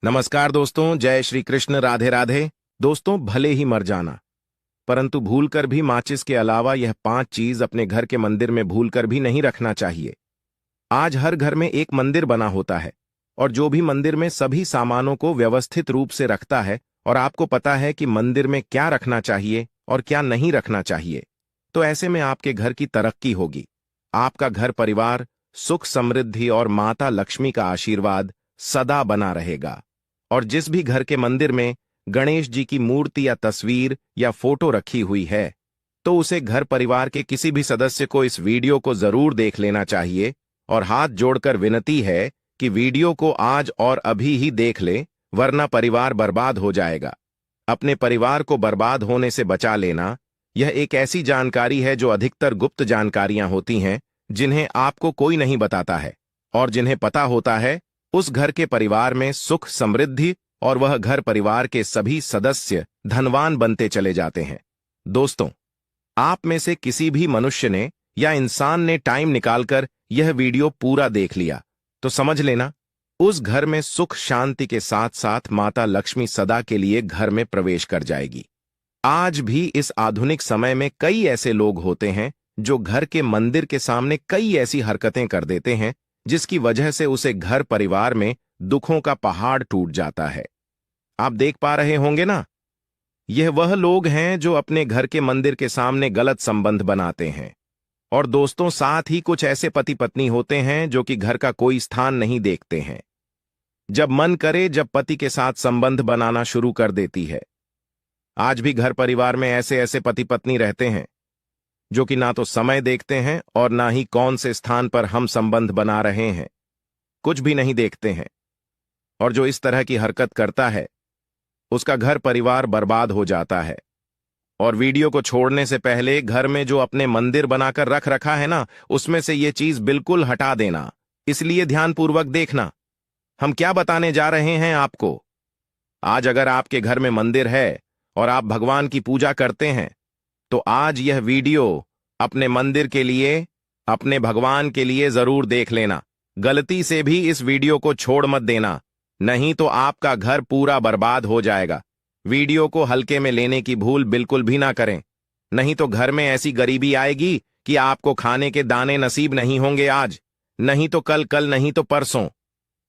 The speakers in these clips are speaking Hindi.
नमस्कार दोस्तों, जय श्री कृष्ण, राधे राधे। दोस्तों, भले ही मर जाना, परंतु भूलकर भी माचिस के अलावा यह 5 चीज अपने घर के मंदिर में भूलकर भी नहीं रखना चाहिए। आज हर घर में एक मंदिर बना होता है और जो भी मंदिर में सभी सामानों को व्यवस्थित रूप से रखता है और आपको पता है कि मंदिर में क्या रखना चाहिए और क्या नहीं रखना चाहिए, तो ऐसे में आपके घर की तरक्की होगी। आपका घर परिवार सुख समृद्धि और माता लक्ष्मी का आशीर्वाद सदा बना रहेगा। और जिस भी घर के मंदिर में गणेश जी की मूर्ति या तस्वीर या फोटो रखी हुई है, तो उसे घर परिवार के किसी भी सदस्य को इस वीडियो को जरूर देख लेना चाहिए और हाथ जोड़कर विनती है कि वीडियो को आज और अभी ही देख ले, वरना परिवार बर्बाद हो जाएगा। अपने परिवार को बर्बाद होने से बचा लेना, यह एक ऐसी जानकारी है जो अधिकतर गुप्त जानकारियां होती हैं, जिन्हें आपको कोई नहीं बताता है, और जिन्हें पता होता है उस घर के परिवार में सुख समृद्धि और वह घर परिवार के सभी सदस्य धनवान बनते चले जाते हैं। दोस्तों, आप में से किसी भी मनुष्य ने या इंसान ने टाइम निकालकर यह वीडियो पूरा देख लिया तो समझ लेना, उस घर में सुख शांति के साथ साथ माता लक्ष्मी सदा के लिए घर में प्रवेश कर जाएगी। आज भी इस आधुनिक समय में कई ऐसे लोग होते हैं जो घर के मंदिर के सामने कई ऐसी हरकतें कर देते हैं जिसकी वजह से उसे घर परिवार में दुखों का पहाड़ टूट जाता है। आप देख पा रहे होंगे ना, यह वह लोग हैं जो अपने घर के मंदिर के सामने गलत संबंध बनाते हैं। और दोस्तों, साथ ही कुछ ऐसे पति पत्नी होते हैं जो कि घर का कोई स्थान नहीं देखते हैं। जब मन करे जब पति के साथ संबंध बनाना शुरू कर देती है। आज भी घर परिवार में ऐसे ऐसे पति पत्नी रहते हैं जो कि ना तो समय देखते हैं और ना ही कौन से स्थान पर हम संबंध बना रहे हैं, कुछ भी नहीं देखते हैं। और जो इस तरह की हरकत करता है उसका घर परिवार बर्बाद हो जाता है। और वीडियो को छोड़ने से पहले घर में जो अपने मंदिर बनाकर रख रखा है ना, उसमें से ये चीज बिल्कुल हटा देना। इसलिए ध्यानपूर्वक देखना, हम क्या बताने जा रहे हैं आपको। आज अगर आपके घर में मंदिर है और आप भगवान की पूजा करते हैं, तो आज यह वीडियो अपने मंदिर के लिए, अपने भगवान के लिए जरूर देख लेना। गलती से भी इस वीडियो को छोड़ मत देना, नहीं तो आपका घर पूरा बर्बाद हो जाएगा। वीडियो को हल्के में लेने की भूल बिल्कुल भी ना करें, नहीं तो घर में ऐसी गरीबी आएगी कि आपको खाने के दाने नसीब नहीं होंगे आज, नहीं तो कल, कल नहीं तो परसों,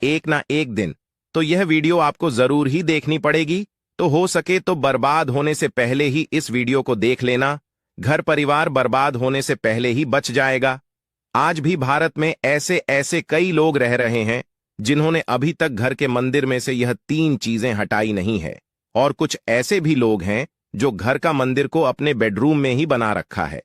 एक ना एक दिन तो यह वीडियो आपको जरूर ही देखनी पड़ेगी। तो हो सके तो बर्बाद होने से पहले ही इस वीडियो को देख लेना, घर परिवार बर्बाद होने से पहले ही बच जाएगा। आज भी भारत में ऐसे ऐसे कई लोग रह रहे हैं जिन्होंने अभी तक घर के मंदिर में से यह 3 चीजें हटाई नहीं है। और कुछ ऐसे भी लोग हैं जो घर का मंदिर को अपने बेडरूम में ही बना रखा है।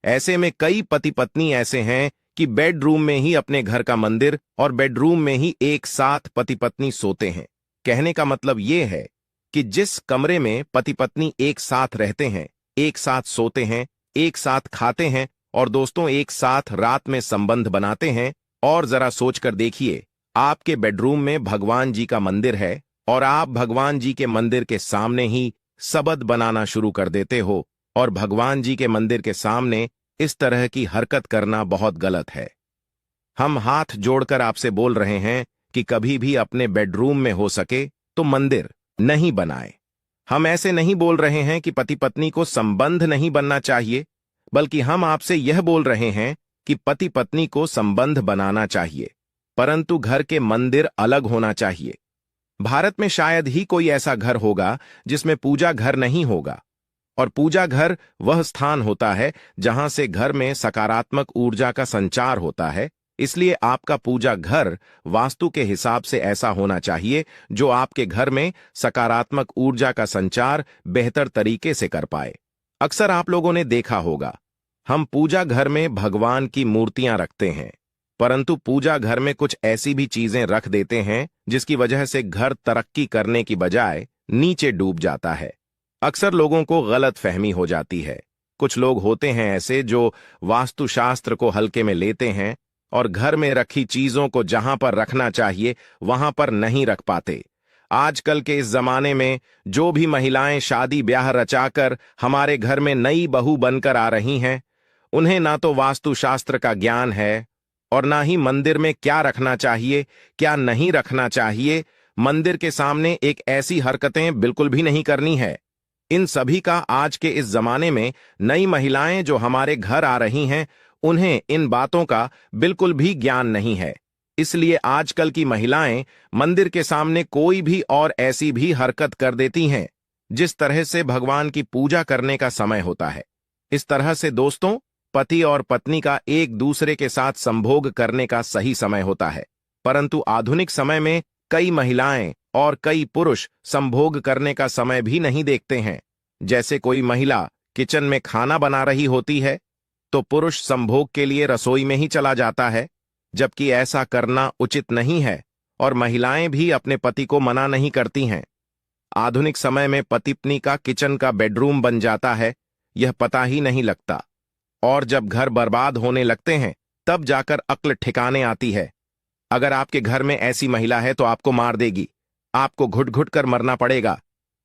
ऐसे में कई पति पत्नी ऐसे हैं कि बेडरूम में ही अपने घर का मंदिर और बेडरूम में ही एक साथ पति पत्नी सोते हैं। कहने का मतलब यह है कि जिस कमरे में पति पत्नी एक साथ रहते हैं, एक साथ सोते हैं, एक साथ खाते हैं और दोस्तों एक साथ रात में संबंध बनाते हैं, और जरा सोचकर देखिए, आपके बेडरूम में भगवान जी का मंदिर है और आप भगवान जी के मंदिर के सामने ही सबद बनाना शुरू कर देते हो, और भगवान जी के मंदिर के सामने इस तरह की हरकत करना बहुत गलत है। हम हाथ जोड़कर आपसे बोल रहे हैं कि कभी भी अपने बेडरूम में हो सके तो मंदिर नहीं बनाए। हम ऐसे नहीं बोल रहे हैं कि पति पत्नी को संबंध नहीं बनना चाहिए, बल्कि हम आपसे यह बोल रहे हैं कि पति पत्नी को संबंध बनाना चाहिए, परंतु घर के मंदिर अलग होना चाहिए। भारत में शायद ही कोई ऐसा घर होगा जिसमें पूजा घर नहीं होगा। और पूजा घर वह स्थान होता है जहां से घर में सकारात्मक ऊर्जा का संचार होता है। इसलिए आपका पूजा घर वास्तु के हिसाब से ऐसा होना चाहिए जो आपके घर में सकारात्मक ऊर्जा का संचार बेहतर तरीके से कर पाए। अक्सर आप लोगों ने देखा होगा, हम पूजा घर में भगवान की मूर्तियां रखते हैं, परंतु पूजा घर में कुछ ऐसी भी चीजें रख देते हैं जिसकी वजह से घर तरक्की करने की बजाय नीचे डूब जाता है। अक्सर लोगों को गलत फहमी हो जाती है। कुछ लोग होते हैं ऐसे जो वास्तुशास्त्र को हल्के में लेते हैं और घर में रखी चीजों को जहां पर रखना चाहिए वहां पर नहीं रख पाते। आजकल के इस जमाने में जो भी महिलाएं शादी ब्याह रचाकर हमारे घर में नई बहू बनकर आ रही हैं, उन्हें ना तो वास्तुशास्त्र का ज्ञान है और ना ही मंदिर में क्या रखना चाहिए क्या नहीं रखना चाहिए मंदिर के सामने एक ऐसी हरकतें बिल्कुल भी नहीं करनी है। इन सभी का आज के इस जमाने में नई महिलाएं जो हमारे घर आ रही हैं, उन्हें इन बातों का बिल्कुल भी ज्ञान नहीं है। इसलिए आजकल की महिलाएं मंदिर के सामने कोई भी और ऐसी भी हरकत कर देती हैं जिस तरह से भगवान की पूजा करने का समय होता है। इस तरह से दोस्तों, पति और पत्नी का एक दूसरे के साथ संभोग करने का सही समय होता है, परंतु आधुनिक समय में कई महिलाएं और कई पुरुष संभोग करने का समय भी नहीं देखते हैं। जैसे कोई महिला किचन में खाना बना रही होती है तो पुरुष संभोग के लिए रसोई में ही चला जाता है, जबकि ऐसा करना उचित नहीं है और महिलाएं भी अपने पति को मना नहीं करती हैं। आधुनिक समय में पति पत्नी का किचन का बेडरूम बन जाता है, यह पता ही नहीं लगता, और जब घर बर्बाद होने लगते हैं तब जाकर अक्ल ठिकाने आती है। अगर आपके घर में ऐसी महिला है तो आपको मार देगी, आपको घुट घुट कर मरना पड़ेगा।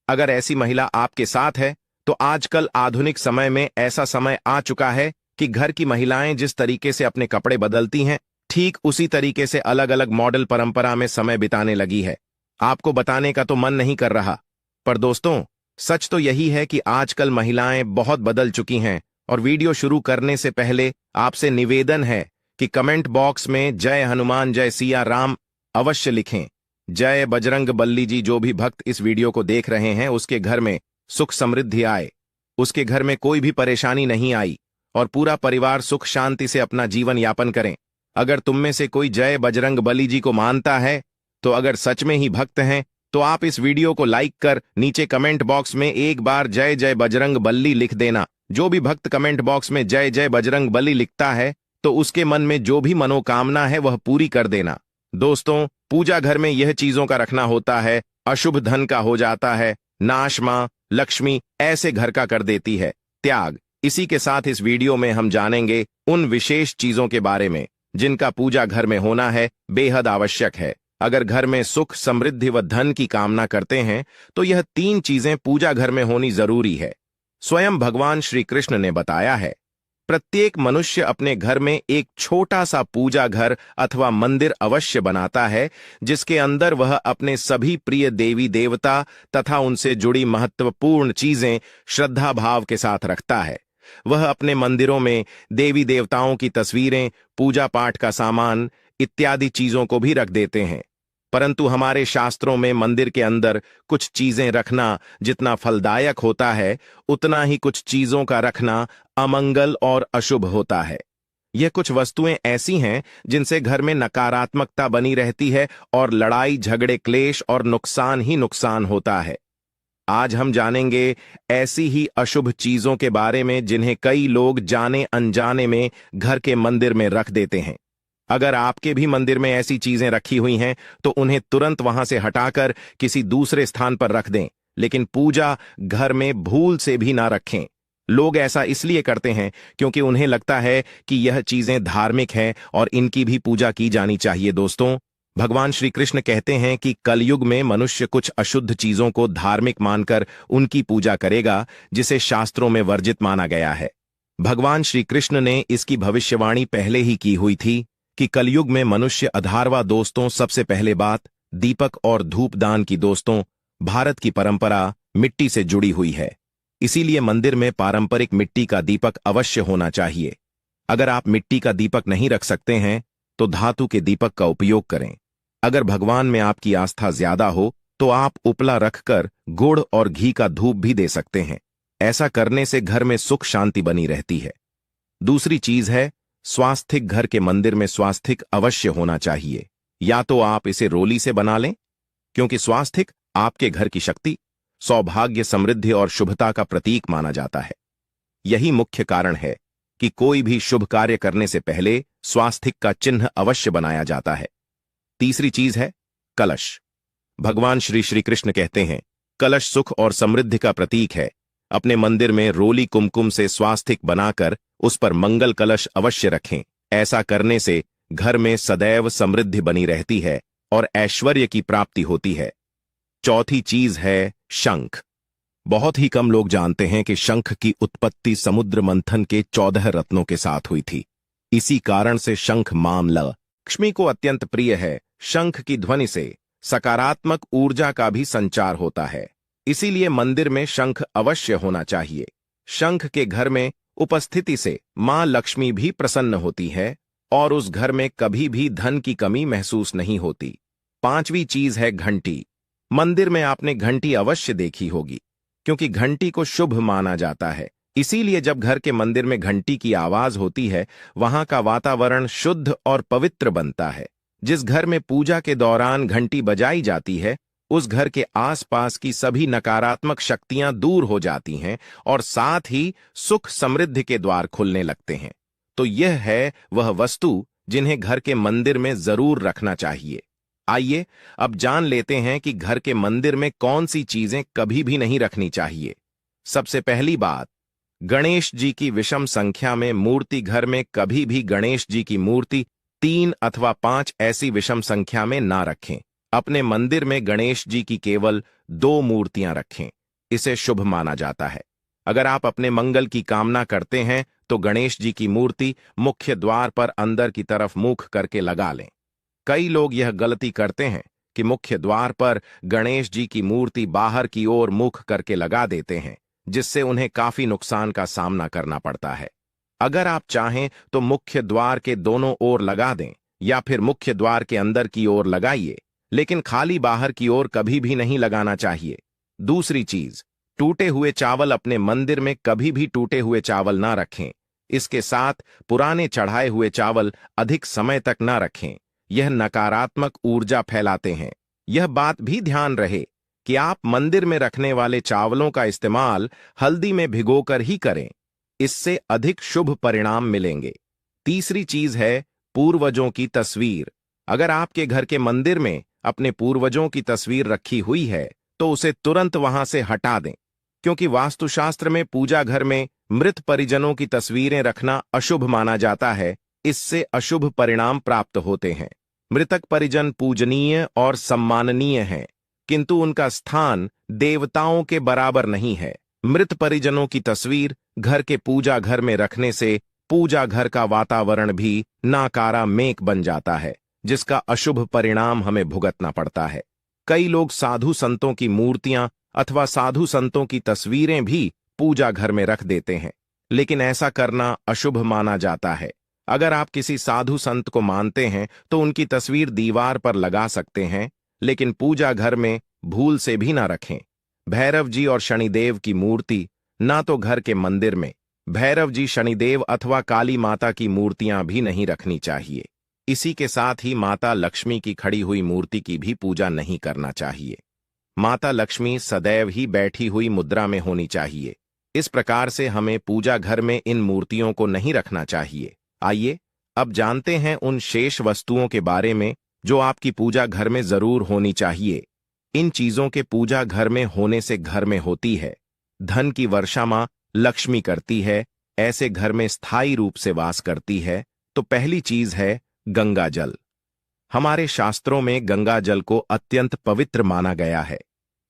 अगर ऐसी महिला आपके साथ है तो आजकल आधुनिक समय में ऐसा समय आ चुका है कि घर की महिलाएं जिस तरीके से अपने कपड़े बदलती हैं, ठीक उसी तरीके से अलग अलग मॉडल परंपरा में समय बिताने लगी है। आपको बताने का तो मन नहीं कर रहा, पर दोस्तों सच तो यही है कि आजकल महिलाएं बहुत बदल चुकी हैं। और वीडियो शुरू करने से पहले आपसे निवेदन है कि कमेंट बॉक्स में जय हनुमान जय सिया राम अवश्य लिखें। जय बजरंग बल्ली जी। जो भी भक्त इस वीडियो को देख रहे हैं उसके घर में सुख समृद्धि आए, उसके घर में कोई भी परेशानी नहीं आई और पूरा परिवार सुख शांति से अपना जीवन यापन करें। अगर तुम में से कोई जय बजरंग बली जी को मानता है तो अगर सच में ही भक्त हैं तो आप इस वीडियो को लाइक कर नीचे कमेंट बॉक्स में एक बार जय जय बजरंग बली लिख देना। जो भी भक्त कमेंट बॉक्स में जय जय बजरंग बली लिखता है तो उसके मन में जो भी मनोकामना है वह पूरी कर देना। दोस्तों, पूजा घर में यह चीजों का रखना होता है, अशुभ धन का हो जाता है, नाश मां लक्ष्मी ऐसे घर का कर देती है त्याग। इसी के साथ इस वीडियो में हम जानेंगे उन विशेष चीजों के बारे में जिनका पूजा घर में होना है बेहद आवश्यक है। अगर घर में सुख समृद्धि व धन की कामना करते हैं तो यह 3 चीजें पूजा घर में होनी जरूरी है। स्वयं भगवान श्री कृष्ण ने बताया है, प्रत्येक मनुष्य अपने घर में एक छोटा सा पूजा घर अथवा मंदिर अवश्य बनाता है, जिसके अंदर वह अपने सभी प्रिय देवी देवता तथा उनसे जुड़ी महत्वपूर्ण चीजें श्रद्धा भाव के साथ रखता है। वह अपने मंदिरों में देवी देवताओं की तस्वीरें, पूजा पाठ का सामान इत्यादि चीजों को भी रख देते हैं। परंतु हमारे शास्त्रों में मंदिर के अंदर कुछ चीजें रखना जितना फलदायक होता है, उतना ही कुछ चीजों का रखना अमंगल और अशुभ होता है। यह कुछ वस्तुएं ऐसी हैं जिनसे घर में नकारात्मकता बनी रहती है और लड़ाई झगड़े क्लेश और नुकसान ही नुकसान होता है। आज हम जानेंगे ऐसी ही अशुभ चीजों के बारे में जिन्हें कई लोग जाने अनजाने में घर के मंदिर में रख देते हैं। अगर आपके भी मंदिर में ऐसी चीजें रखी हुई हैं तो उन्हें तुरंत वहां से हटाकर किसी दूसरे स्थान पर रख दें, लेकिन पूजा घर में भूल से भी ना रखें। लोग ऐसा इसलिए करते हैं क्योंकि उन्हें लगता है कि यह चीजें धार्मिक हैं और इनकी भी पूजा की जानी चाहिए। दोस्तों, भगवान श्री कृष्ण कहते हैं कि कलयुग में मनुष्य कुछ अशुद्ध चीजों को धार्मिक मानकर उनकी पूजा करेगा, जिसे शास्त्रों में वर्जित माना गया है। भगवान श्री कृष्ण ने इसकी भविष्यवाणी पहले ही की हुई थी कि कलयुग में मनुष्य अधारवा। दोस्तों, सबसे पहले बात दीपक और धूपदान की। दोस्तों, भारत की परंपरा मिट्टी से जुड़ी हुई है, इसीलिए मंदिर में पारंपरिक मिट्टी का दीपक अवश्य होना चाहिए। अगर आप मिट्टी का दीपक नहीं रख सकते हैं तो धातु के दीपक का उपयोग करें। अगर भगवान में आपकी आस्था ज्यादा हो तो आप उपला रखकर गुड़ और घी का धूप भी दे सकते हैं। ऐसा करने से घर में सुख शांति बनी रहती है। दूसरी चीज है स्वास्थिक। घर के मंदिर में स्वास्थिक अवश्य होना चाहिए। या तो आप इसे रोली से बना लें, क्योंकि स्वास्थिक आपके घर की शक्ति, सौभाग्य, समृद्धि और शुभता का प्रतीक माना जाता है। यही मुख्य कारण है कि कोई भी शुभ कार्य करने से पहले स्वास्थिक का चिन्ह अवश्य बनाया जाता है। तीसरी चीज है कलश। भगवान श्री कृष्ण कहते हैं, कलश सुख और समृद्धि का प्रतीक है। अपने मंदिर में रोली कुमकुम से स्वास्थिक बनाकर उस पर मंगल कलश अवश्य रखें। ऐसा करने से घर में सदैव समृद्धि बनी रहती है और ऐश्वर्य की प्राप्ति होती है। चौथी चीज है शंख। बहुत ही कम लोग जानते हैं कि शंख की उत्पत्ति समुद्र मंथन के 14 रत्नों के साथ हुई थी। इसी कारण से शंख मामला लक्ष्मी को अत्यंत प्रिय है। शंख की ध्वनि से सकारात्मक ऊर्जा का भी संचार होता है। इसीलिए मंदिर में शंख अवश्य होना चाहिए। शंख के घर में उपस्थिति से मां लक्ष्मी भी प्रसन्न होती है और उस घर में कभी भी धन की कमी महसूस नहीं होती। पांचवी चीज है घंटी। मंदिर में आपने घंटी अवश्य देखी होगी, क्योंकि घंटी को शुभ माना जाता है। इसीलिए जब घर के मंदिर में घंटी की आवाज होती है, वहां का वातावरण शुद्ध और पवित्र बनता है। जिस घर में पूजा के दौरान घंटी बजाई जाती है, उस घर के आसपास की सभी नकारात्मक शक्तियां दूर हो जाती हैं और साथ ही सुख समृद्धि के द्वार खुलने लगते हैं। तो यह है वह वस्तु जिन्हें घर के मंदिर में जरूर रखना चाहिए। आइए अब जान लेते हैं कि घर के मंदिर में कौन सी चीजें कभी भी नहीं रखनी चाहिए। सबसे पहली बात, गणेश जी की विषम संख्या में मूर्ति। घर में कभी भी गणेश जी की मूर्ति 3 अथवा 5 ऐसी विषम संख्या में ना रखें। अपने मंदिर में गणेश जी की केवल 2 मूर्तियां रखें। इसे शुभ माना जाता है। अगर आप अपने मंगल की कामना करते हैं तो गणेश जी की मूर्ति मुख्य द्वार पर अंदर की तरफ मुख करके लगा लें। कई लोग यह गलती करते हैं कि मुख्य द्वार पर गणेश जी की मूर्ति बाहर की ओर मुख करके लगा देते हैं, जिससे उन्हें काफी नुकसान का सामना करना पड़ता है। अगर आप चाहें तो मुख्य द्वार के दोनों ओर लगा दें या फिर मुख्य द्वार के अंदर की ओर लगाइए, लेकिन खाली बाहर की ओर कभी भी नहीं लगाना चाहिए। दूसरी चीज, टूटे हुए चावल। अपने मंदिर में कभी भी टूटे हुए चावल ना रखें। इसके साथ पुराने चढ़ाए हुए चावल अधिक समय तक ना रखें। यह नकारात्मक ऊर्जा फैलाते हैं। यह बात भी ध्यान रहे कि आप मंदिर में रखने वाले चावलों का इस्तेमाल हल्दी में भिगोकर ही करें। इससे अधिक शुभ परिणाम मिलेंगे। तीसरी चीज है पूर्वजों की तस्वीर। अगर आपके घर के मंदिर में अपने पूर्वजों की तस्वीर रखी हुई है तो उसे तुरंत वहां से हटा दें, क्योंकि वास्तुशास्त्र में पूजा घर में मृत परिजनों की तस्वीरें रखना अशुभ माना जाता है। इससे अशुभ परिणाम प्राप्त होते हैं। मृतक परिजन पूजनीय और सम्माननीय हैं, किंतु उनका स्थान देवताओं के बराबर नहीं है। मृत परिजनों की तस्वीर घर के पूजा घर में रखने से पूजा घर का वातावरण भी नकारात्मक बन जाता है, जिसका अशुभ परिणाम हमें भुगतना पड़ता है। कई लोग साधु संतों की मूर्तियां अथवा साधु संतों की तस्वीरें भी पूजा घर में रख देते हैं, लेकिन ऐसा करना अशुभ माना जाता है। अगर आप किसी साधु संत को मानते हैं तो उनकी तस्वीर दीवार पर लगा सकते हैं, लेकिन पूजा घर में भूल से भी ना रखें। भैरव जी और शनिदेव की मूर्ति ना तो घर के मंदिर में। भैरव जी, शनिदेव अथवा काली माता की मूर्तियां भी नहीं रखनी चाहिए। इसी के साथ ही माता लक्ष्मी की खड़ी हुई मूर्ति की भी पूजा नहीं करना चाहिए। माता लक्ष्मी सदैव ही बैठी हुई मुद्रा में होनी चाहिए। इस प्रकार से हमें पूजा घर में इन मूर्तियों को नहीं रखना चाहिए। आइए अब जानते हैं उन शेष वस्तुओं के बारे में जो आपकी पूजा घर में जरूर होनी चाहिए। इन चीजों के पूजा घर में होने से घर में होती है धन की वर्षा। मां लक्ष्मी करती है, ऐसे घर में स्थायी रूप से वास करती है। तो पहली चीज है गंगा जल। हमारे शास्त्रों में गंगा जल को अत्यंत पवित्र माना गया है।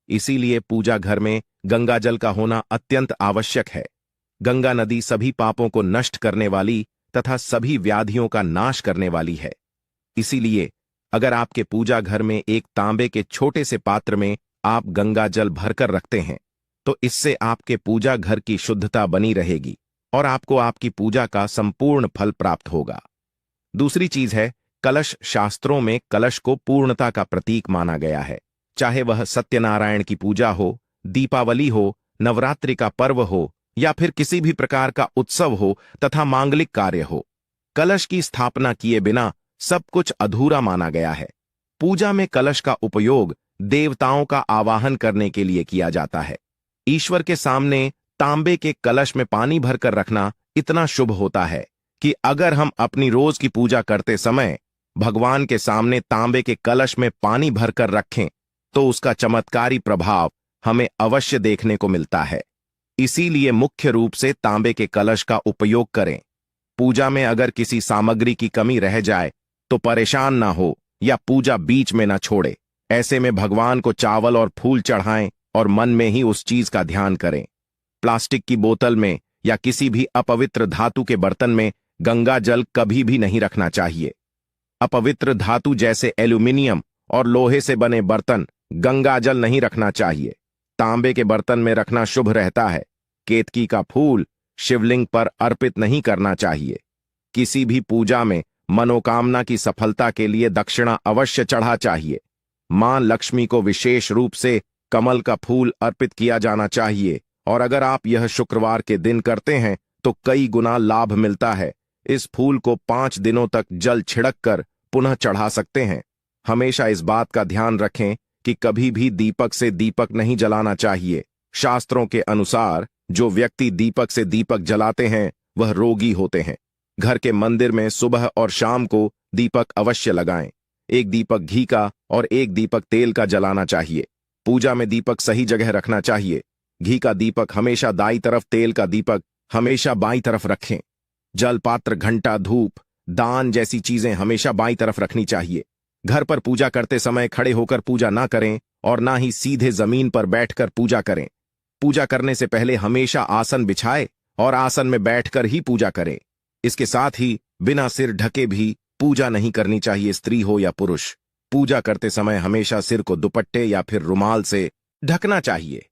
इसीलिए पूजा घर में गंगा जल का होना अत्यंत आवश्यक है। गंगा नदी सभी पापों को नष्ट करने वाली तथा सभी व्याधियों का नाश करने वाली है। इसीलिए अगर आपके पूजा घर में एक तांबे के छोटे से पात्र में आप गंगा जल भरकर रखते हैं तो इससे आपके पूजा घर की शुद्धता बनी रहेगी और आपको आपकी पूजा का संपूर्ण फल प्राप्त होगा। दूसरी चीज है कलश। शास्त्रों में कलश को पूर्णता का प्रतीक माना गया है। चाहे वह सत्यनारायण की पूजा हो, दीपावली हो, नवरात्रि का पर्व हो या फिर किसी भी प्रकार का उत्सव हो तथा मांगलिक कार्य हो, कलश की स्थापना किए बिना सब कुछ अधूरा माना गया है। पूजा में कलश का उपयोग देवताओं का आवाहन करने के लिए किया जाता है। ईश्वर के सामने तांबे के कलश में पानी भरकर रखना इतना शुभ होता है कि अगर हम अपनी रोज की पूजा करते समय भगवान के सामने तांबे के कलश में पानी भरकर रखें तो उसका चमत्कारी प्रभाव हमें अवश्य देखने को मिलता है। इसीलिए मुख्य रूप से तांबे के कलश का उपयोग करें। पूजा में अगर किसी सामग्री की कमी रह जाए तो परेशान ना हो या पूजा बीच में ना छोड़े। ऐसे में भगवान को चावल और फूल चढ़ाएं और मन में ही उस चीज का ध्यान करें। प्लास्टिक की बोतल में या किसी भी अपवित्र धातु के बर्तन में गंगा जल कभी भी नहीं रखना चाहिए। अपवित्र धातु जैसे एल्यूमिनियम और लोहे से बने बर्तन, गंगा जल नहीं रखना चाहिए। तांबे के बर्तन में रखना शुभ रहता है। केतकी का फूल शिवलिंग पर अर्पित नहीं करना चाहिए। किसी भी पूजा में मनोकामना की सफलता के लिए दक्षिणा अवश्य चढ़ा चाहिए। मां लक्ष्मी को विशेष रूप से कमल का फूल अर्पित किया जाना चाहिए, और अगर आप यह शुक्रवार के दिन करते हैं तो कई गुना लाभ मिलता है। इस फूल को 5 दिनों तक जल छिड़क कर पुनः चढ़ा सकते हैं। हमेशा इस बात का ध्यान रखें कि कभी भी दीपक से दीपक नहीं जलाना चाहिए। शास्त्रों के अनुसार जो व्यक्ति दीपक से दीपक जलाते हैं वह रोगी होते हैं। घर के मंदिर में सुबह और शाम को दीपक अवश्य लगाएं। एक दीपक घी का और एक दीपक तेल का जलाना चाहिए। पूजा में दीपक सही जगह रखना चाहिए। घी का दीपक हमेशा दाईं तरफ, तेल का दीपक हमेशा बाईं तरफ रखें। जल पात्र, घंटा, धूप, दान जैसी चीजें हमेशा बाईं तरफ रखनी चाहिए। घर पर पूजा करते समय खड़े होकर पूजा ना करें और ना ही सीधे जमीन पर बैठकर पूजा करें। पूजा करने से पहले हमेशा आसन बिछाए और आसन में बैठकर ही पूजा करें। इसके साथ ही बिना सिर ढके भी पूजा नहीं करनी चाहिए, स्त्री हो या पुरुष। पूजा करते समय हमेशा सिर को दुपट्टे या फिर रुमाल से ढकना चाहिए।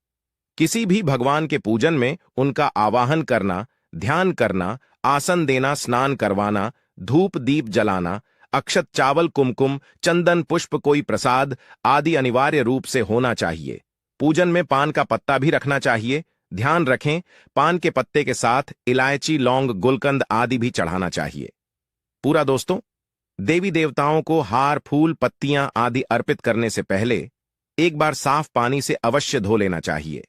किसी भी भगवान के पूजन में उनका आवाहन करना, ध्यान करना, आसन देना, स्नान करवाना, धूप दीप जलाना, अक्षत, चावल, कुमकुम, चंदन, पुष्प, कोई प्रसाद आदि अनिवार्य रूप से होना चाहिए। पूजन में पान का पत्ता भी रखना चाहिए। ध्यान रखें, पान के पत्ते के साथ इलायची, लौंग, गुलकंद आदि भी चढ़ाना चाहिए। पूरा दोस्तों, देवी देवताओं को हार, फूल, पत्तियां आदि अर्पित करने से पहले एक बार साफ पानी से अवश्य धो लेना चाहिए।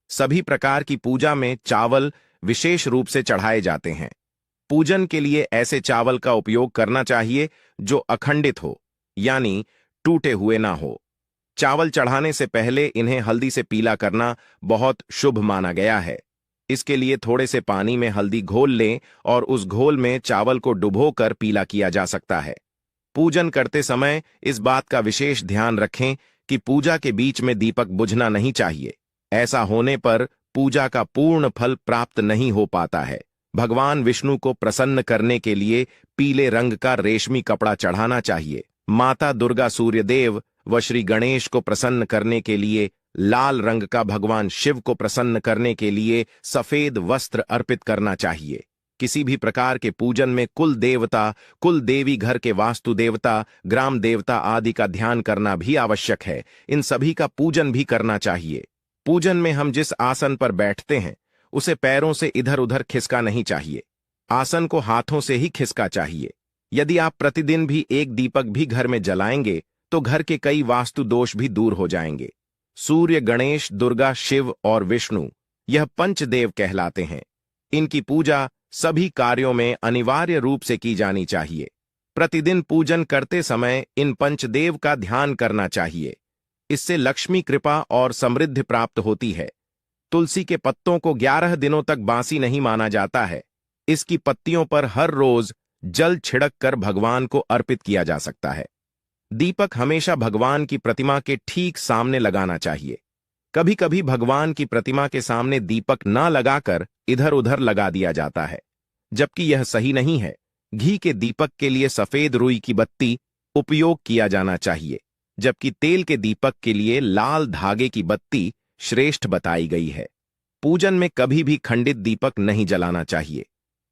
सभी प्रकार की पूजा में चावल विशेष रूप से चढ़ाए जाते हैं। पूजन के लिए ऐसे चावल का उपयोग करना चाहिए जो अखंडित हो, यानी टूटे हुए ना हो। चावल चढ़ाने से पहले इन्हें हल्दी से पीला करना बहुत शुभ माना गया है। इसके लिए थोड़े से पानी में हल्दी घोल लें और उस घोल में चावल को डुबोकर पीला किया जा सकता है। पूजन करते समय इस बात का विशेष ध्यान रखें कि पूजा के बीच में दीपक बुझना नहीं चाहिए। ऐसा होने पर पूजा का पूर्ण फल प्राप्त नहीं हो पाता है। भगवान विष्णु को प्रसन्न करने के लिए पीले रंग का रेशमी कपड़ा चढ़ाना चाहिए। माता दुर्गा, सूर्यदेव व श्री गणेश को प्रसन्न करने के लिए लाल रंग का, भगवान शिव को प्रसन्न करने के लिए सफेद वस्त्र अर्पित करना चाहिए। किसी भी प्रकार के पूजन में कुल देवता, कुल देवी, घर के वास्तु देवता, ग्राम देवता आदि का ध्यान करना भी आवश्यक है। इन सभी का पूजन भी करना चाहिए। पूजन में हम जिस आसन पर बैठते हैं उसे पैरों से इधर उधर खिसका नहीं चाहिए। आसन को हाथों से ही खिसका चाहिए। यदि आप प्रतिदिन भी एक दीपक भी घर में जलाएंगे तो घर के कई वास्तु दोष भी दूर हो जाएंगे। सूर्य, गणेश, दुर्गा, शिव और विष्णु यह पंचदेव कहलाते हैं। इनकी पूजा सभी कार्यों में अनिवार्य रूप से की जानी चाहिए। प्रतिदिन पूजन करते समय इन पंचदेव का ध्यान करना चाहिए। इससे लक्ष्मी कृपा और समृद्धि प्राप्त होती है। तुलसी के पत्तों को 11 दिनों तक बासी नहीं माना जाता है। इसकी पत्तियों पर हर रोज जल छिड़क कर भगवान को अर्पित किया जा सकता है। दीपक हमेशा भगवान की प्रतिमा के ठीक सामने लगाना चाहिए। कभी कभी भगवान की प्रतिमा के सामने दीपक न लगाकर इधर उधर लगा दिया जाता है, जबकि यह सही नहीं है। घी के दीपक के लिए सफेद रुई की बत्ती उपयोग किया जाना चाहिए, जबकि तेल के दीपक के लिए लाल धागे की बत्ती श्रेष्ठ बताई गई है। पूजन में कभी भी खंडित दीपक नहीं जलाना चाहिए।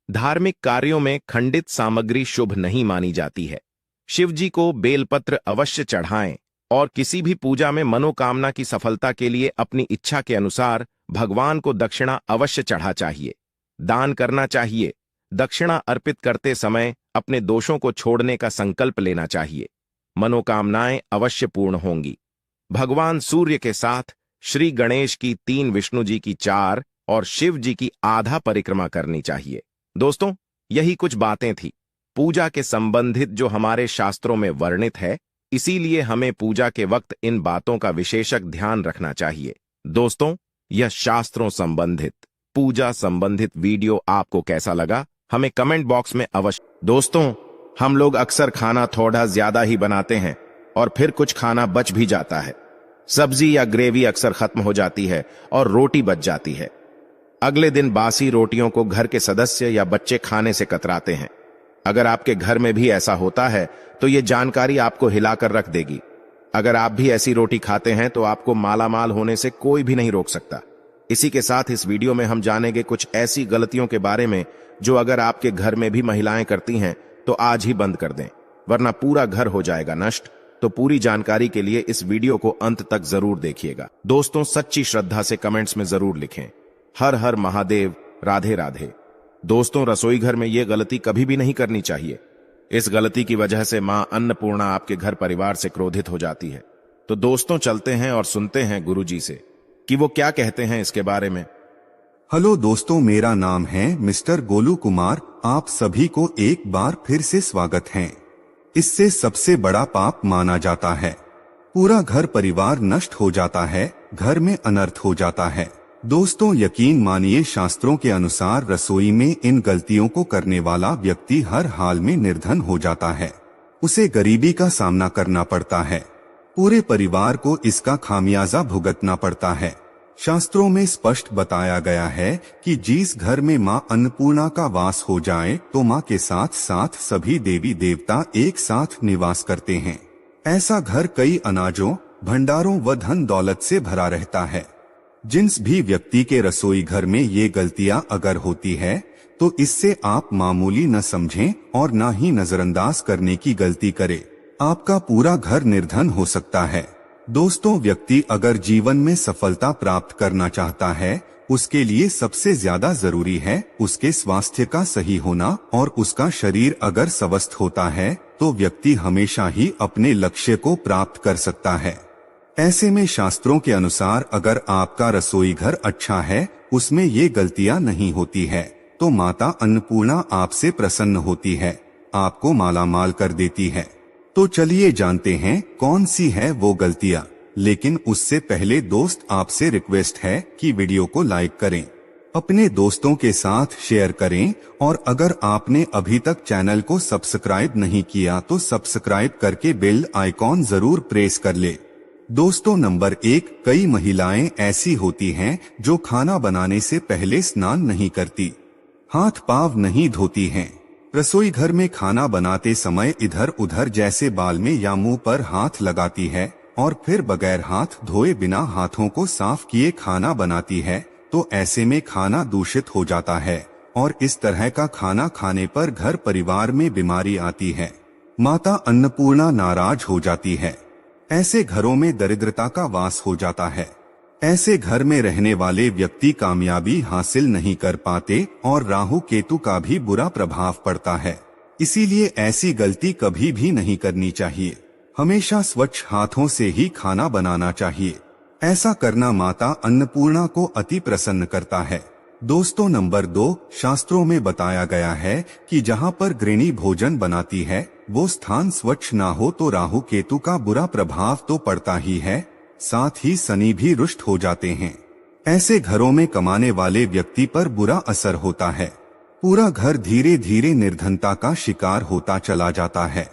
धार्मिक कार्यों में खंडित सामग्री शुभ नहीं मानी जाती है। शिवजी को बेलपत्र अवश्य चढ़ाएं और किसी भी पूजा में मनोकामना की सफलता के लिए अपनी इच्छा के अनुसार भगवान को दक्षिणा अवश्य चढ़ा चाहिए। दान करना चाहिए। दक्षिणा अर्पित करते समय अपने दोषों को छोड़ने का संकल्प लेना चाहिए। मनोकामनाएं अवश्य पूर्ण होंगी। भगवान सूर्य के साथ श्री गणेश की 3, विष्णु जी की 4 और शिव जी की आधा परिक्रमा करनी चाहिए। दोस्तों, यही कुछ बातें थी पूजा के संबंधित जो हमारे शास्त्रों में वर्णित है। इसीलिए हमें पूजा के वक्त इन बातों का विशेषक ध्यान रखना चाहिए। दोस्तों, यह शास्त्रों संबंधित, पूजा संबंधित वीडियो आपको कैसा लगा हमें कमेंट बॉक्स में अवश्य। दोस्तों, हम लोग अक्सर खाना थोड़ा ज्यादा ही बनाते हैं और फिर कुछ खाना बच भी जाता है। सब्जी या ग्रेवी अक्सर खत्म हो जाती है और रोटी बच जाती है। अगले दिन बासी रोटियों को घर के सदस्य या बच्चे खाने से कतराते हैं। अगर आपके घर में भी ऐसा होता है तो ये जानकारी आपको हिलाकर रख देगी। अगर आप भी ऐसी रोटी खाते हैं तो आपको मालामाल होने से कोई भी नहीं रोक सकता। इसी के साथ इस वीडियो में हम जानेंगे कुछ ऐसी गलतियों के बारे में जो अगर आपके घर में भी महिलाएं करती हैं तो आज ही बंद कर दें, वरना पूरा घर हो जाएगा नष्ट। तो पूरी जानकारी के लिए इस वीडियो को अंत तक जरूर देखिएगा। दोस्तों, सच्ची श्रद्धा से कमेंट्स में जरूर लिखें, हर हर महादेव, राधे राधे। दोस्तों, रसोई घर में यह गलती कभी भी नहीं करनी चाहिए। इस गलती की वजह से मां अन्नपूर्णा आपके घर परिवार से क्रोधित हो जाती है। तो दोस्तों, चलते हैं और सुनते हैं गुरुजी से कि वो क्या कहते हैं इसके बारे में। हेलो दोस्तों, मेरा नाम है मिस्टर गोलू कुमार। आप सभी को एक बार फिर से स्वागत है। इससे सबसे बड़ा पाप माना जाता है। पूरा घर परिवार नष्ट हो जाता है, घर में अनर्थ हो जाता है। दोस्तों, यकीन मानिए, शास्त्रों के अनुसार रसोई में इन गलतियों को करने वाला व्यक्ति हर हाल में निर्धन हो जाता है। उसे गरीबी का सामना करना पड़ता है। पूरे परिवार को इसका खामियाजा भुगतना पड़ता है। शास्त्रों में स्पष्ट बताया गया है कि जिस घर में मां अन्नपूर्णा का वास हो जाए तो मां के साथ साथ सभी देवी देवता एक साथ निवास करते हैं। ऐसा घर कई अनाजों, भंडारों व धन दौलत से भरा रहता है। जिस भी व्यक्ति के रसोई घर में ये गलतियां अगर होती है तो इससे आप मामूली न समझें और न ही नजरअंदाज करने की गलती करें। आपका पूरा घर निर्धन हो सकता है। दोस्तों, व्यक्ति अगर जीवन में सफलता प्राप्त करना चाहता है, उसके लिए सबसे ज्यादा जरूरी है उसके स्वास्थ्य का सही होना, और उसका शरीर अगर स्वस्थ होता है तो व्यक्ति हमेशा ही अपने लक्ष्य को प्राप्त कर सकता है। ऐसे में शास्त्रों के अनुसार अगर आपका रसोई घर अच्छा है, उसमें ये गलतियां नहीं होती है, तो माता अन्नपूर्णा आपसे प्रसन्न होती है, आपको मालामाल कर देती है। तो चलिए जानते हैं कौन सी है वो गलतियां। लेकिन उससे पहले दोस्त, आपसे रिक्वेस्ट है कि वीडियो को लाइक करें, अपने दोस्तों के साथ शेयर करें, और अगर आपने अभी तक चैनल को सब्सक्राइब नहीं किया तो सब्सक्राइब करके बेल आइकॉन जरूर प्रेस कर ले। दोस्तों, नंबर 1, कई महिलाएं ऐसी होती हैं जो खाना बनाने से पहले स्नान नहीं करती, हाथ पांव नहीं धोती हैं। रसोई घर में खाना बनाते समय इधर उधर जैसे बाल में या मुंह पर हाथ लगाती है और फिर बगैर हाथ धोए बिना हाथों को साफ किए खाना बनाती है। तो ऐसे में खाना दूषित हो जाता है और इस तरह का खाना खाने पर घर परिवार में बीमारी आती है। माता अन्नपूर्णा नाराज हो जाती है। ऐसे घरों में दरिद्रता का वास हो जाता है। ऐसे घर में रहने वाले व्यक्ति कामयाबी हासिल नहीं कर पाते और राहु केतु का भी बुरा प्रभाव पड़ता है। इसीलिए ऐसी गलती कभी भी नहीं करनी चाहिए। हमेशा स्वच्छ हाथों से ही खाना बनाना चाहिए। ऐसा करना माता अन्नपूर्णा को अति प्रसन्न करता है। दोस्तों, नंबर 2, शास्त्रों में बताया गया है कि जहां पर गृहिणी भोजन बनाती है वो स्थान स्वच्छ ना हो तो राहु केतु का बुरा प्रभाव तो पड़ता ही है, साथ ही शनि भी रुष्ट हो जाते हैं। ऐसे घरों में कमाने वाले व्यक्ति पर बुरा असर होता है। पूरा घर धीरे धीरे निर्धनता का शिकार होता चला जाता है।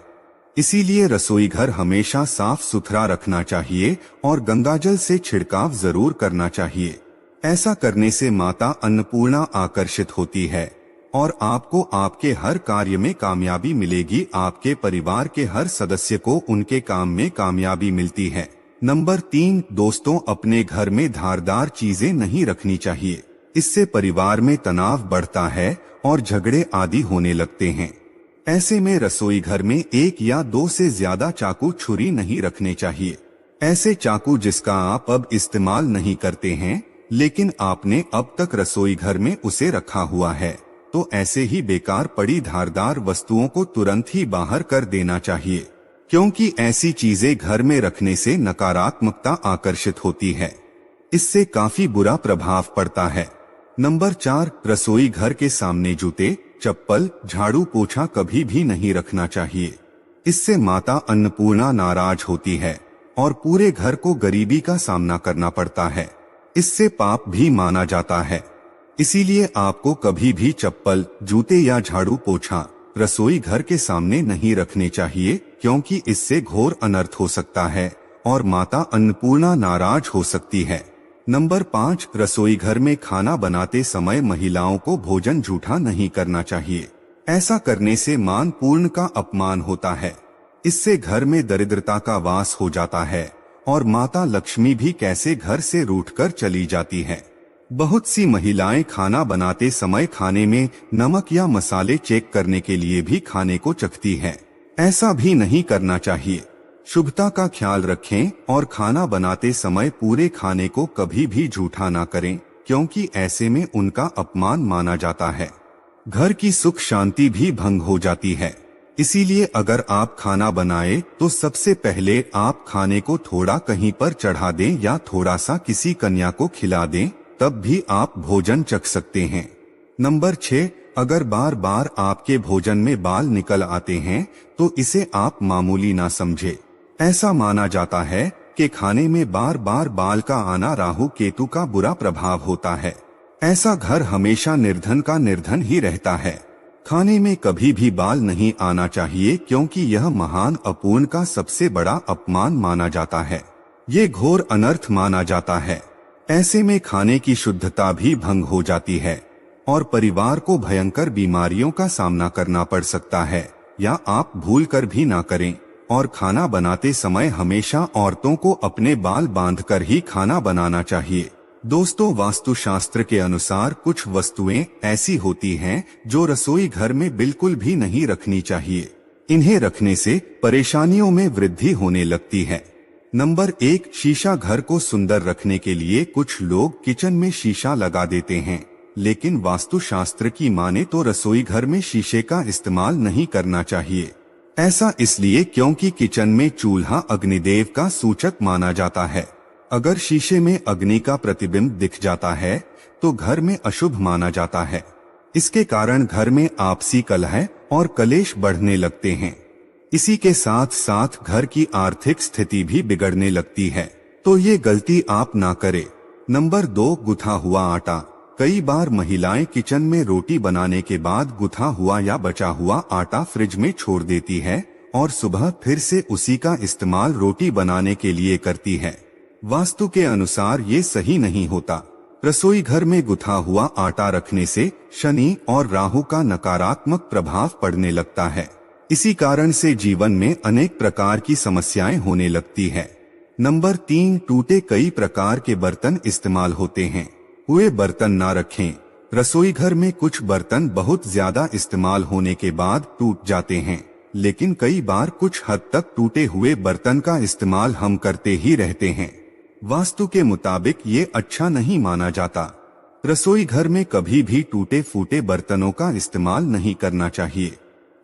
इसीलिए रसोई घर हमेशा साफ सुथरा रखना चाहिए और गंगाजल से छिड़काव जरूर करना चाहिए। ऐसा करने से माता अन्नपूर्णा आकर्षित होती है और आपको आपके हर कार्य में कामयाबी मिलेगी। आपके परिवार के हर सदस्य को उनके काम में कामयाबी मिलती है। नंबर 3, दोस्तों, अपने घर में धारदार चीजें नहीं रखनी चाहिए। इससे परिवार में तनाव बढ़ता है और झगड़े आदि होने लगते हैं। ऐसे में रसोई घर में 1 या 2 से ज्यादा चाकू छुरी नहीं रखने चाहिए। ऐसे चाकू जिसका आप अब इस्तेमाल नहीं करते हैं लेकिन आपने अब तक रसोई घर में उसे रखा हुआ है, तो ऐसे ही बेकार पड़ी धारदार वस्तुओं को तुरंत ही बाहर कर देना चाहिए, क्योंकि ऐसी चीजें घर में रखने से नकारात्मकता आकर्षित होती है। इससे काफी बुरा प्रभाव पड़ता है। नंबर 4, रसोई घर के सामने जूते, चप्पल, झाड़ू पोछा कभी भी नहीं रखना चाहिए। इससे माता अन्नपूर्णा नाराज होती है और पूरे घर को गरीबी का सामना करना पड़ता है। इससे पाप भी माना जाता है। इसीलिए आपको कभी भी चप्पल, जूते या झाड़ू पोछा रसोई घर के सामने नहीं रखने चाहिए, क्योंकि इससे घोर अनर्थ हो सकता है और माता अन्नपूर्णा नाराज हो सकती है। नंबर 5, रसोई घर में खाना बनाते समय महिलाओं को भोजन जूठा नहीं करना चाहिए। ऐसा करने से मान पूर्ण का अपमान होता है। इससे घर में दरिद्रता का वास हो जाता है और माता लक्ष्मी भी कैसे घर से रूठकर चली जाती है। बहुत सी महिलाएं खाना बनाते समय खाने में नमक या मसाले चेक करने के लिए भी खाने को चखती हैं। ऐसा भी नहीं करना चाहिए। शुभता का ख्याल रखें और खाना बनाते समय पूरे खाने को कभी भी जूठा ना करें, क्योंकि ऐसे में उनका अपमान माना जाता है। घर की सुख शांति भी भंग हो जाती है। इसीलिए अगर आप खाना बनाए तो सबसे पहले आप खाने को थोड़ा कहीं पर चढ़ा दें या थोड़ा सा किसी कन्या को खिला दें, तब भी आप भोजन चख सकते हैं। नंबर 6, अगर बार बार आपके भोजन में बाल निकल आते हैं तो इसे आप मामूली ना समझे। ऐसा माना जाता है कि खाने में बार बार बाल का आना राहु केतु का बुरा प्रभाव होता है। ऐसा घर हमेशा निर्धन का निर्धन ही रहता है। खाने में कभी भी बाल नहीं आना चाहिए, क्योंकि यह महान अपूर्ण का सबसे बड़ा अपमान माना जाता है। ये घोर अनर्थ माना जाता है। ऐसे में खाने की शुद्धता भी भंग हो जाती है और परिवार को भयंकर बीमारियों का सामना करना पड़ सकता है। या आप भूल कर भी ना करें। और खाना बनाते समय हमेशा औरतों को अपने बाल बांधकर ही खाना बनाना चाहिए। दोस्तों, वास्तुशास्त्र के अनुसार कुछ वस्तुएं ऐसी होती हैं जो रसोई घर में बिल्कुल भी नहीं रखनी चाहिए। इन्हें रखने से परेशानियों में वृद्धि होने लगती है। नंबर 1, शीशा। घर को सुंदर रखने के लिए कुछ लोग किचन में शीशा लगा देते हैं, लेकिन वास्तुशास्त्र की माने तो रसोई घर में शीशे का इस्तेमाल नहीं करना चाहिए। ऐसा इसलिए क्योंकि किचन में चूल्हा अग्निदेव का सूचक माना जाता है। अगर शीशे में अग्नि का प्रतिबिंब दिख जाता है तो घर में अशुभ माना जाता है। इसके कारण घर में आपसी कलह और कलेश बढ़ने लगते हैं। इसी के साथ साथ घर की आर्थिक स्थिति भी बिगड़ने लगती है। तो ये गलती आप ना करें। नंबर 2, गुथा हुआ आटा। कई बार महिलाएं किचन में रोटी बनाने के बाद गुथा हुआ या बचा हुआ आटा फ्रिज में छोड़ देती है और सुबह फिर से उसी का इस्तेमाल रोटी बनाने के लिए करती है। वास्तु के अनुसार ये सही नहीं होता। रसोई घर में गुथा हुआ आटा रखने से शनि और राहु का नकारात्मक प्रभाव पड़ने लगता है। इसी कारण से जीवन में अनेक प्रकार की समस्याएं होने लगती है। नंबर 3, टूटे। कई प्रकार के बर्तन इस्तेमाल होते हैं, हुए बर्तन ना रखें। रसोई घर में कुछ बर्तन बहुत ज्यादा इस्तेमाल होने के बाद टूट जाते हैं, लेकिन कई बार कुछ हद तक टूटे हुए बर्तन का इस्तेमाल हम करते ही रहते हैं। वास्तु के मुताबिक ये अच्छा नहीं माना जाता। रसोई घर में कभी भी टूटे फूटे बर्तनों का इस्तेमाल नहीं करना चाहिए।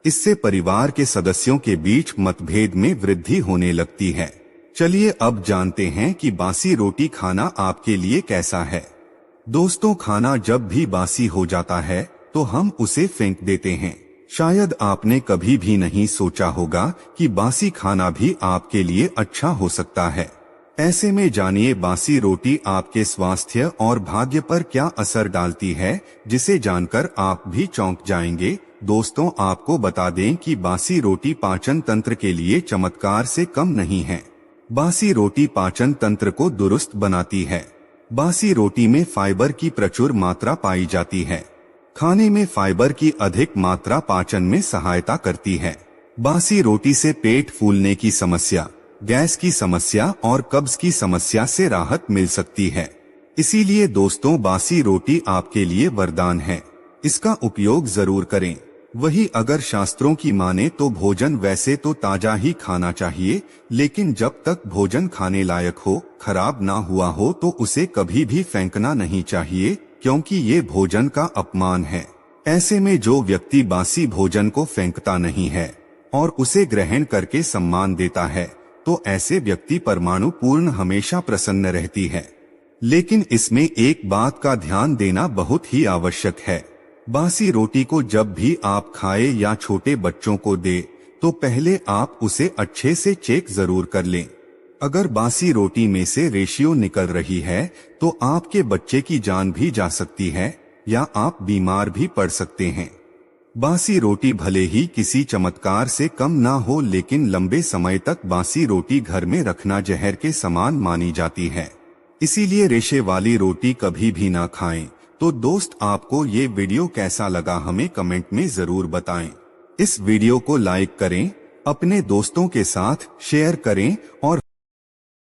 इससे परिवार के सदस्यों के बीच मतभेद में वृद्धि होने लगती है। चलिए अब जानते हैं कि बासी रोटी खाना आपके लिए कैसा है। दोस्तों, खाना जब भी बासी हो जाता है तो हम उसे फेंक देते हैं। शायद आपने कभी भी नहीं सोचा होगा कि बासी खाना भी आपके लिए अच्छा हो सकता है। ऐसे में जानिए बासी रोटी आपके स्वास्थ्य और भाग्य पर क्या असर डालती है, जिसे जानकर आप भी चौंक जाएंगे। दोस्तों, आपको बता दें कि बासी रोटी पाचन तंत्र के लिए चमत्कार से कम नहीं है। बासी रोटी पाचन तंत्र को दुरुस्त बनाती है। बासी रोटी में फाइबर की प्रचुर मात्रा पाई जाती है। खाने में फाइबर की अधिक मात्रा पाचन में सहायता करती है। बासी रोटी से पेट फूलने की समस्या, गैस की समस्या और कब्ज की समस्या से राहत मिल सकती है। इसीलिए दोस्तों, बासी रोटी आपके लिए वरदान है। इसका उपयोग जरूर करें। वही अगर शास्त्रों की माने तो भोजन वैसे तो ताजा ही खाना चाहिए, लेकिन जब तक भोजन खाने लायक हो, खराब ना हुआ हो तो उसे कभी भी फेंकना नहीं चाहिए, क्योंकि ये भोजन का अपमान है। ऐसे में जो व्यक्ति बासी भोजन को फेंकता नहीं है और उसे ग्रहण करके सम्मान देता है, तो ऐसे व्यक्ति परमाणु पूर्ण हमेशा प्रसन्न रहती है। लेकिन इसमें एक बात का ध्यान देना बहुत ही आवश्यक है। बासी रोटी को जब भी आप खाए या छोटे बच्चों को दे तो पहले आप उसे अच्छे से चेक जरूर कर लें। अगर बासी रोटी में से रेशियो निकल रही है तो आपके बच्चे की जान भी जा सकती है या आप बीमार भी पड़ सकते हैं। बासी रोटी भले ही किसी चमत्कार से कम ना हो, लेकिन लंबे समय तक बासी रोटी घर में रखना जहर के समान मानी जाती है। इसीलिए रेशे वाली रोटी कभी भी ना खाएं। तो दोस्त, आपको ये वीडियो कैसा लगा हमें कमेंट में जरूर बताएं। इस वीडियो को लाइक करें, अपने दोस्तों के साथ शेयर करें और